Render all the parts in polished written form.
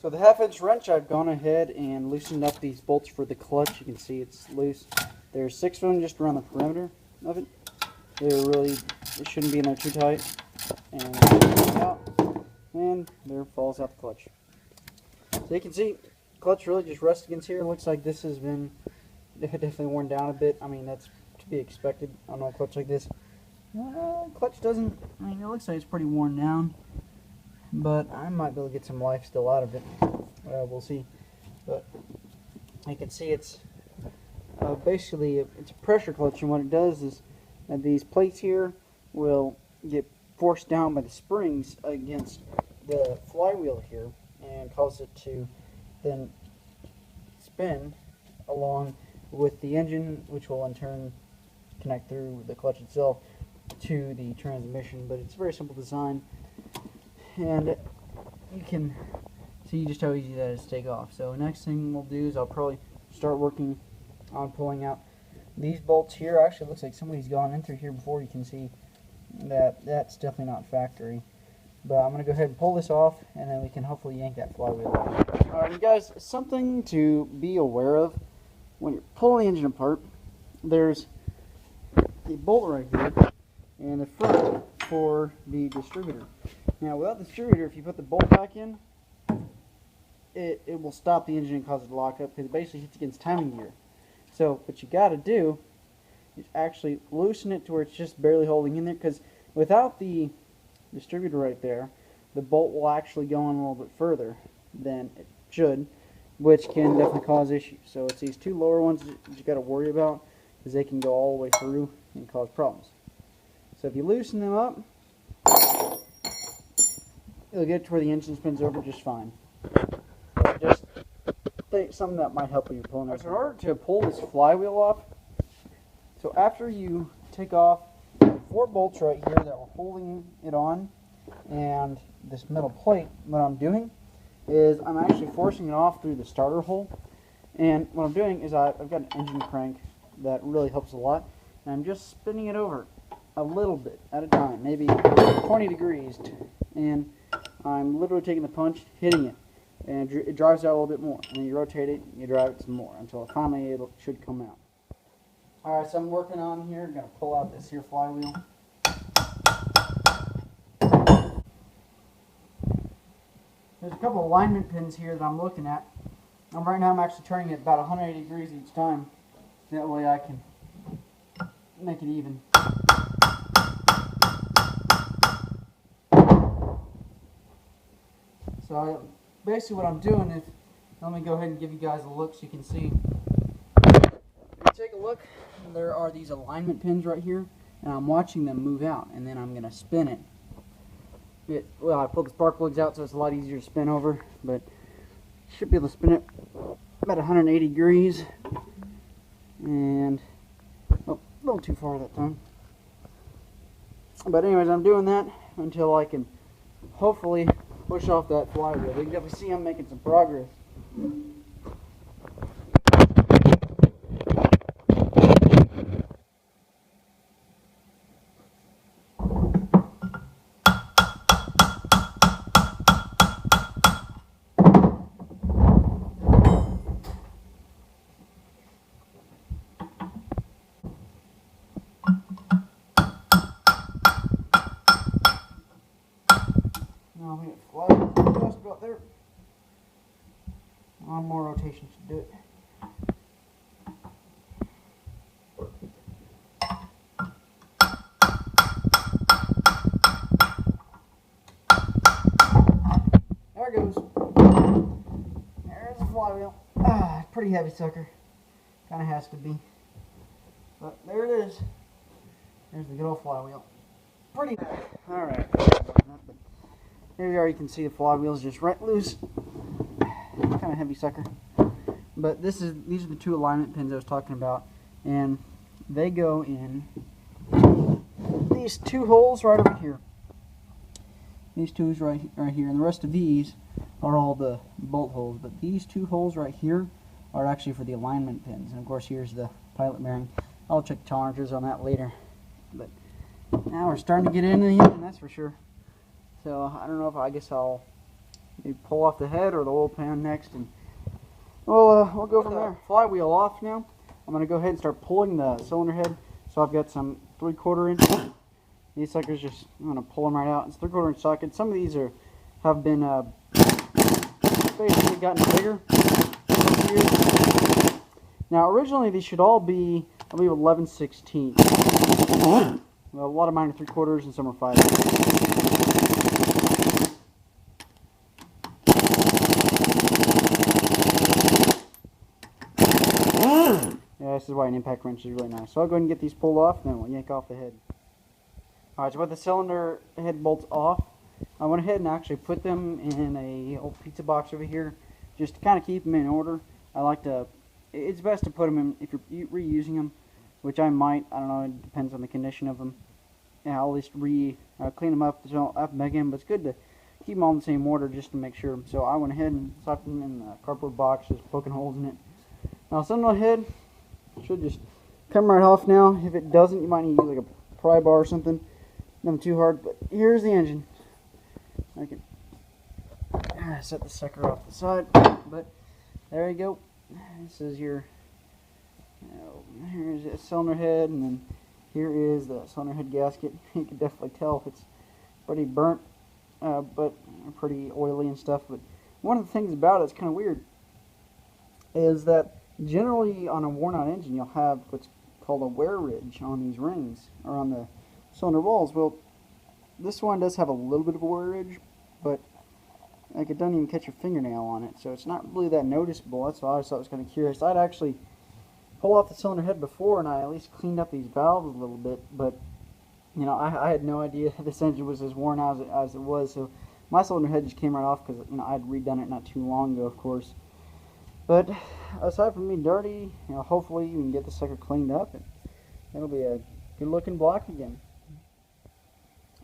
So the 1/2-inch wrench, I've gone ahead and loosened up these bolts for the clutch. You can see it's loose. There's 6 of them just around the perimeter of it. It shouldn't be in there too tight. And out, and there falls out the clutch. So you can see, clutch really just rests against here. It looks like this has been definitely worn down a bit. I mean, that's to be expected on a clutch like this. Clutch doesn't, I mean, it looks like it's pretty worn down, but I might be able to get some life still out of it. We'll see. But you can see it's basically it's a pressure clutch, and what it does is that these plates here will get forced down by the springs against the flywheel here and cause it to then spin along with the engine, which will in turn connect through the clutch itself to the transmission. But it's a very simple design, and you can see just how easy that is to take off. So next thing we'll do is I'll probably start working on pulling out these bolts here. Actually, it looks like somebody's gone in through here before. You can see that that's definitely not factory. But I'm going to go ahead and pull this off, and then we can hopefully yank that flywheel off. Alright, you guys, something to be aware of when you're pulling the engine apart. There's a bolt right here and the front for the distributor. Now, without the distributor, if you put the bolt back in, it will stop the engine and cause it to lock up, because it basically hits against timing gear. So what you got to do is actually loosen it to where it's just barely holding in there, because without the distributor right there, the bolt will actually go on a little bit further than it should, which can definitely cause issues. So it's these 2 lower ones that you got to worry about, because they can go all the way through and cause problems. So if you loosen them up, it'll get to where the engine spins over just fine. So just think something that might help when you're pulling it. So in order to pull this flywheel off, so after you take off 4 bolts right here that are holding it on, and this metal plate, what I'm doing is I'm actually forcing it off through the starter hole. And what I'm doing is I've got an engine crank that really helps a lot, and I'm just spinning it over a little bit at a time, maybe 20 degrees, and I'm literally taking the punch, hitting it, and it drives out a little bit more, and then you rotate it, you drive it some more until finally it should come out. Alright, so I'm working on here. I'm going to pull out this here flywheel. There's a couple alignment pins here that I'm looking at. Right now I'm actually turning it about 180 degrees each time. That way I can make it even. So basically what I'm doing is, let me go ahead and give you guys a look so you can see. Take a look, there are these alignment pins right here, and I'm watching them move out, and then I'm going to spin it. Well, I pulled the spark plugs out, so it's a lot easier to spin over, but should be able to spin it about 180 degrees, and oh, a little too far that time. But anyways, I'm doing that until I can hopefully push off that flywheel. You can definitely see I'm making some progress. Now we get flywheel just about there. One more rotation should do it. There it goes. There's the flywheel. Pretty heavy sucker. Kind of has to be. But there it is. There's the good old flywheel. Pretty. Alright. There you are. You can see the flywheel's just right loose. Kind of heavy sucker. But these are the 2 alignment pins I was talking about, and they go in these 2 holes right over here. These 2 right here, and the rest of these are all the bolt holes. But these 2 holes right here are actually for the alignment pins. And of course, here's the pilot bearing. I'll check tolerances on that later. But now we're starting to get into the engine, that's for sure. So I don't know if I guess I'll You pull off the head or the oil pan next, and we'll go from there. Flywheel off now. I'm going to go ahead and start pulling the cylinder head. So I've got some 3/4 inch. These suckers, I'm going to pull them right out. It's 3/4 inch sockets. Some of these have been basically gotten bigger over the years. Now originally these should all be, I believe, 11/16. Well, a lot of mine are 3/4 and some are 5. Yeah, this is why an impact wrench is really nice. So I'll go ahead and get these pulled off, and then we'll yank off the head. Alright, so with the cylinder head bolts off, I went ahead and actually put them in a old pizza box over here, just to kind of keep them in order. I like to, it's best to put them in, if you're reusing them, which I might, I don't know, it depends on the condition of them. Yeah, I'll at least clean them up, so up them again, but it's good to keep them all in the same order just to make sure. So I went ahead and slapped them in the cardboard box, just poking holes in it. Now cylinder head should just come right off now. If it doesn't, you might need to use like a pry bar or something. Nothing too hard, but here's the engine. I can set the sucker off the side, but there you go. This is your, here's the cylinder head, and then here is the cylinder head gasket. You can definitely tell if it's pretty burnt, but pretty oily and stuff. But one of the things about it that's kind of weird is that generally on a worn out engine you'll have what's called a wear ridge on these rings or on the cylinder walls. Well, this one does have a little bit of a wear ridge, but like it doesn't even catch your fingernail on it, so it's not really that noticeable. That's why I thought it was kind of curious. I'd actually pulled off the cylinder head before, and I at least cleaned up these valves a little bit, but you know, I had no idea this engine was as worn out as it was. So my cylinder head just came right off because, you know, I'd redone it not too long ago, of course. But aside from being dirty, you know, hopefully you can get the sucker cleaned up and it'll be a good looking block again.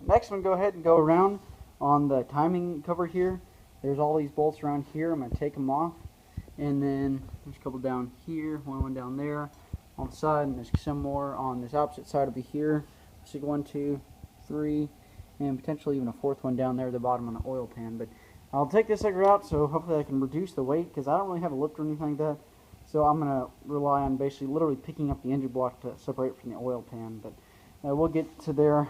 Next, I'm going to go ahead and go around on the timing cover here. There's all these bolts around here. I'm going to take them off, and then there's a couple down here, one down there on the side, and there's some more on this opposite side over here. So 1, 2, 3, and potentially even a fourth one down there at the bottom on the oil pan. But I'll take this sucker out, so hopefully I can reduce the weight, because I don't really have a lift or anything like that. So I'm going to rely on basically literally picking up the engine block to separate from the oil pan. But we'll get to there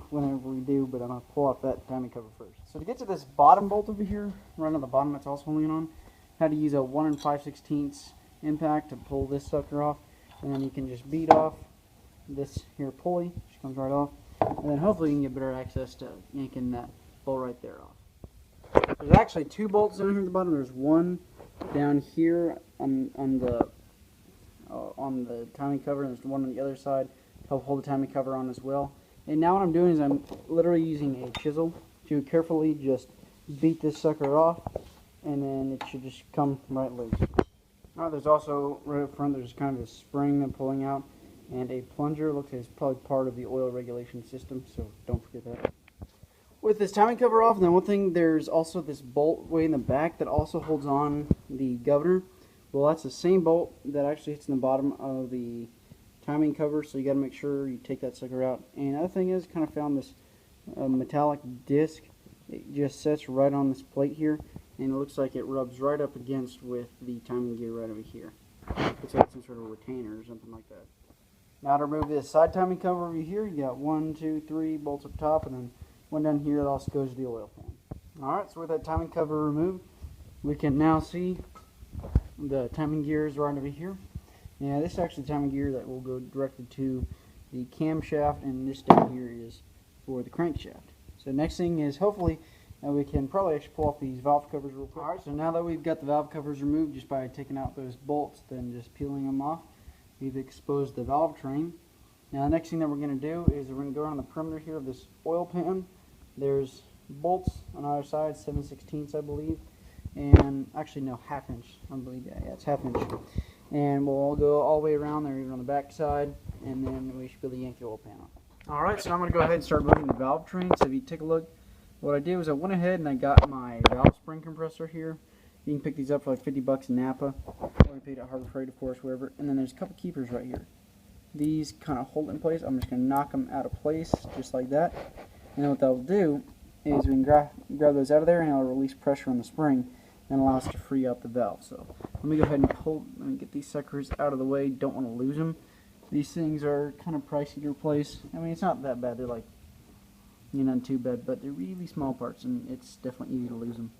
whenever we do, but I'm going to pull off that timing cover first. So to get to this bottom bolt over here, right on the bottom that's also holding on, I had to use a 1 5/16 impact to pull this sucker off, and then you can just beat off this here pulley, which comes right off, and then hopefully you can get better access to yanking that bolt right there off. There's actually 2 bolts down here at the bottom. There's one down here on the timing cover, and there's one on the other side to help hold the timing cover on as well. And now what I'm doing is I'm literally using a chisel to carefully just beat this sucker off, and then it should just come right loose. Now there's also right up front, there's kind of a spring I'm pulling out, and a plunger. Looks like it's probably part of the oil regulation system, so don't forget that. With this timing cover off, and then one thing, there's also this bolt way in the back that also holds on the governor. Well, that's the same bolt that actually hits in the bottom of the timing cover, so you got to make sure you take that sucker out. And the other thing is, kind of found this metallic disc. It just sits right on this plate here, and it looks like it rubs right up against with the timing gear right over here. It's like some sort of retainer or something like that. Now to remove this side timing cover over here, you got 1, 2, 3 bolts up top, and then one down here that also goes to the oil pan. Alright, so with that timing cover removed, we can now see the timing gears right over here. Yeah, this is actually the timing gear that will go directly to the camshaft, and this down here is for the crankshaft. So next thing is hopefully we can probably actually pull off these valve covers real quick. Alright, so now that we've got the valve covers removed just by taking out those bolts, then just peeling them off, we've exposed the Valvetrain. Now the next thing that we're going to do is we're going to go around the perimeter here of this oil pan. There's bolts on either side, 7/16 I believe, and actually no, 1/2 inch, I believe, yeah, it's 1/2 inch. And we'll go all the way around there, even on the back side, and then we should be able to yank the oil pan off. Alright, so now I'm going to go ahead and start moving the Valvetrain. So if you take a look, what I did was I went ahead and I got my valve spring compressor here. You can pick these up for like 50 bucks in Napa, or you paid at Harbor Freight, of course, wherever. And then there's a couple keepers right here. These kind of hold it in place. I'm just going to knock them out of place, just like that. And then what that will do is we can grab those out of there, and it'll release pressure on the spring and allow us to free up the valve. So let me go ahead and let me get these suckers out of the way. Don't want to lose them. These things are kind of pricey to replace. I mean, it's not that bad. They're like, not too bad, but they're really small parts, and it's definitely easy to lose them.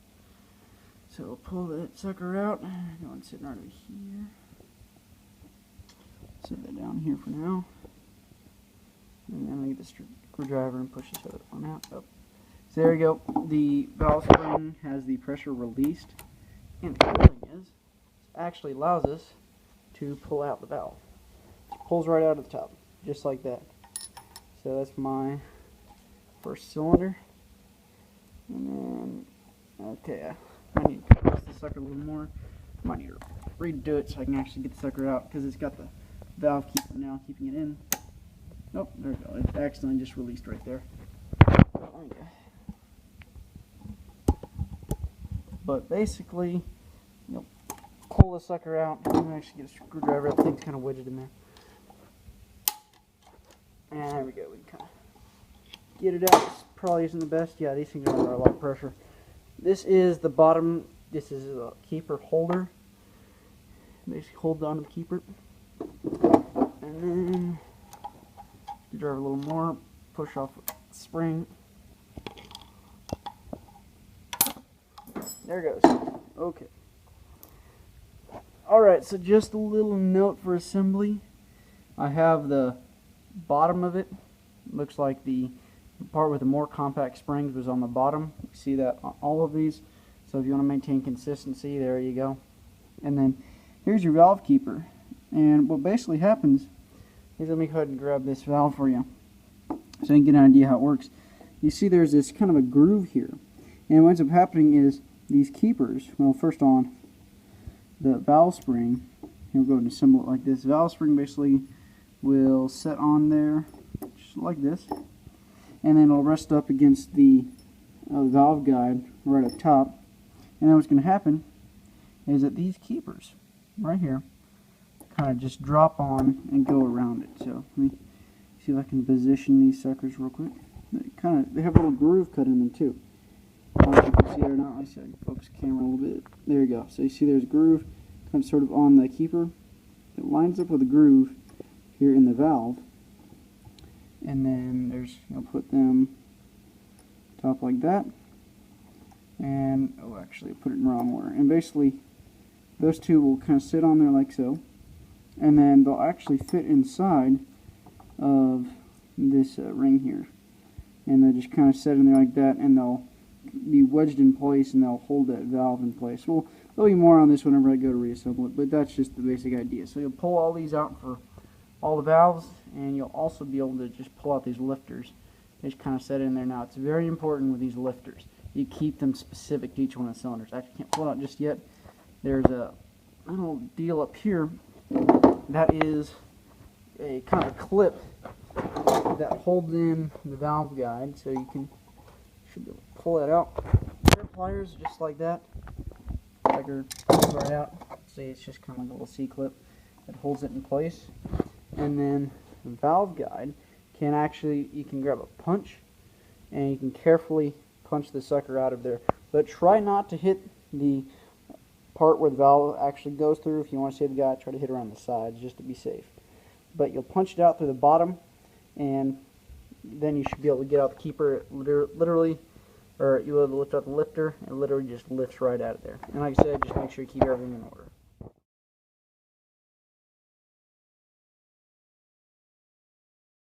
So we'll pull that sucker out. Got one sitting right over here. Set that down here for now. And then I'm going to get the screwdriver and push this other one out. Oh. So there we go. The valve spring has the pressure released. And the cool thing is, it actually allows us to pull out the valve. It pulls right out of the top, just like that. So that's my first cylinder. And then, okay, I need to compress the sucker a little more. I might need to redo it so I can actually get the sucker out, because it's got the valve keeper now keeping it in. Nope, there we go. It accidentally just released right there. But basically, you'll pull the sucker out. I'm going to actually get a screwdriver. That thing's kind of wedged in there. And there we go. We can kind of get it out. This probably isn't the best. Yeah, these things are under a lot of pressure. This is the bottom. This is a keeper holder. Basically holds onto the keeper. And then drive a little more, push off the spring. There it goes. Okay. Alright, so just a little note for assembly. I have the bottom of it. Looks like the part with the more compact springs was on the bottom. You see that on all of these. So if you want to maintain consistency, there you go. And then here's your valve keeper. And what basically happens is, let me go ahead and grab this valve for you so you can get an idea how it works. You see there's this kind of a groove here. And what ends up happening is these keepers, well, first on the valve spring, we'll go and assemble it like this. Valve spring basically will set on there just like this, and then it'll rest up against the valve guide right up top. And then what's going to happen is that these keepers right here kind of just drop on and go around it. So let me see if I can position these suckers real quick. They have a little groove cut in them too. I don't know if you can see it or not. I see I can focus the camera a little bit. There you go. So you see there's a groove kind of sort of on the keeper. It lines up with a groove here in the valve. And then there's, I'll put them top like that. And, oh, actually, I put it in wrong order. And basically, those two will kind of sit on there like so. And then they'll actually fit inside of this ring here. And they'll just kind of set in there like that, and they'll be wedged in place, and they'll hold that valve in place. Well, there'll be more on this whenever I go to reassemble it, but that's just the basic idea. So you'll pull all these out for all the valves, and you'll also be able to just pull out these lifters. They just kind of set in there. Now, it's very important with these lifters. You keep them specific to each one of the cylinders. I can't pull it out just yet. There's a little deal up here that is a kind of clip that holds in the valve guide, so you should be able to pull it out. Pair of pliers just like that. Tiger pulls right out. See, it's just kind of like a little C-clip that holds it in place. And then the valve guide can actually, you can grab a punch and you can carefully punch the sucker out of there. But try not to hit the part where the valve actually goes through. If you want to save the guide, try to hit around the sides just to be safe. But you'll punch it out through the bottom, and then you should be able to get out the keeper literally, or you'll be able to lift up the lifter, and it literally just lifts right out of there. And like I said, just make sure you keep everything in order.